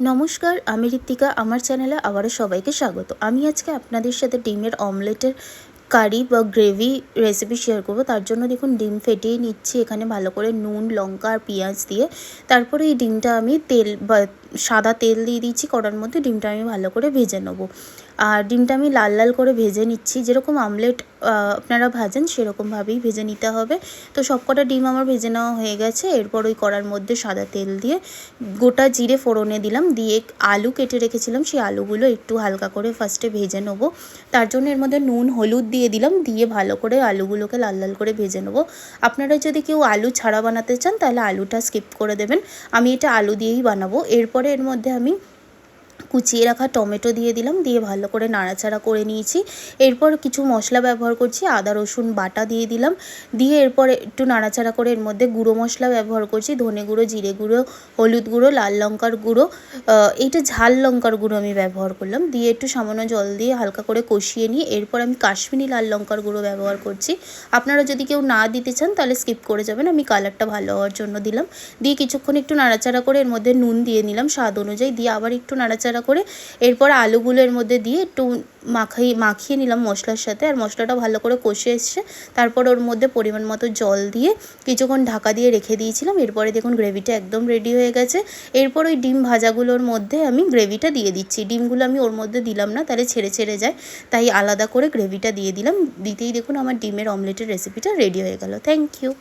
নমস্কার, আমি ঋত্বিকা। আমার চ্যানেলে আবারও সবাইকে স্বাগত। আমি আজকে আপনাদের সাথে ডিমের অমলেটের কারি বা গ্রেভি রেসিপি শেয়ার করব। তার জন্য দেখুন ডিম ফেটিয়ে নিচ্ছি এখানে ভালো করে নুন, লঙ্কা আর পেঁয়াজ দিয়ে। তারপরে এই ডিমটা আমি তেল বা সাদা তেল দিয়ে দিচ্ছি কড়ার মধ্যে। ডিমটা আমি ভালো করে ভেজে নেবো। আর ডিমটা আমি লাল লাল করে ভেজে নিচ্ছি, যেরকম আমলেট আপনারা ভাজেন সেরকমভাবেই ভেজে নিতে হবে। তো সবকটা ডিম আমার ভেজে নেওয়া হয়ে গেছে। এরপর ওই কড়ার মধ্যে সাদা তেল দিয়ে গোটা জিরে ফোড়নে দিলাম, দিয়ে আলু কেটে রেখেছিলাম সেই আলুগুলো একটু হালকা করে ফার্স্টে ভেজে নেবো। তার জন্য এর মধ্যে নুন হলুদ দিয়ে দিলাম, দিয়ে ভালো করে আলুগুলোকে লাল লাল করে ভেজে নেবো। আপনারা যদি কেউ আলু ছাড়া বানাতে চান তাহলে আলুটা স্কিপ করে দেবেন। আমি এটা আলু দিয়েই বানাবো। এরপরে এর মধ্যে আমি কুচিয়ে রাখা টমেটো দিয়ে দিলাম, দিয়ে ভালো করে নাড়াচাড়া করে নিয়েছি। এরপর কিছু মশলা ব্যবহার করছি, আদা রসুন বাটা দিয়ে দিলাম, দিয়ে এরপরে একটু নাড়াচাড়া করে এর মধ্যে গুঁড়ো মশলা ব্যবহার করছি, ধনে গুঁড়ো, জিরে গুঁড়ো, হলুদ গুঁড়ো, লাল লঙ্কার গুঁড়ো, এইটা ঝাল লঙ্কার গুঁড়ো আমি ব্যবহার করলাম, দিয়ে একটু সামান্য জল দিয়ে হালকা করে কষিয়ে নিয়ে এরপর আমি কাশ্মীরি লাল লঙ্কার গুঁড়ো ব্যবহার করছি। আপনারা যদি কেউ না দিতে চান তাহলে স্কিপ করে যাবেন, আমি কালারটা ভালো হওয়ার জন্য দিলাম। দিয়ে কিছুক্ষণ একটু নাড়াচাড়া করে এর মধ্যে নুন দিয়ে নিলাম স্বাদ অনুযায়ী, দিয়ে আবার একটু নাড়াচাড়া করে এরপর আলুগুলো এর মধ্যে দিয়ে একটু মাখিয়ে নিলাম মশলার সাথে। আর মশলাটা ভালো করে কষে এসছে, তারপর ওর মধ্যে পরিমাণ মতো জল দিয়ে কিছুক্ষণ ঢাকা দিয়ে রেখে দিয়েছিলাম। এরপরে দেখুন গ্রেভিটা একদম রেডি হয়ে গেছে। এরপর ওই ডিম ভাজাগুলোর মধ্যে আমি গ্রেভিটা দিয়ে দিচ্ছি। ডিমগুলো আমি ওর মধ্যে দিলাম না, তাহলে ছেড়ে ছেড়ে যায়, তাই আলাদা করে গ্রেভিটা দিয়ে দিলাম। দিতেই দেখুন আমার ডিমের অমলেটের রেসিপিটা রেডি হয়ে গেল। Thank you.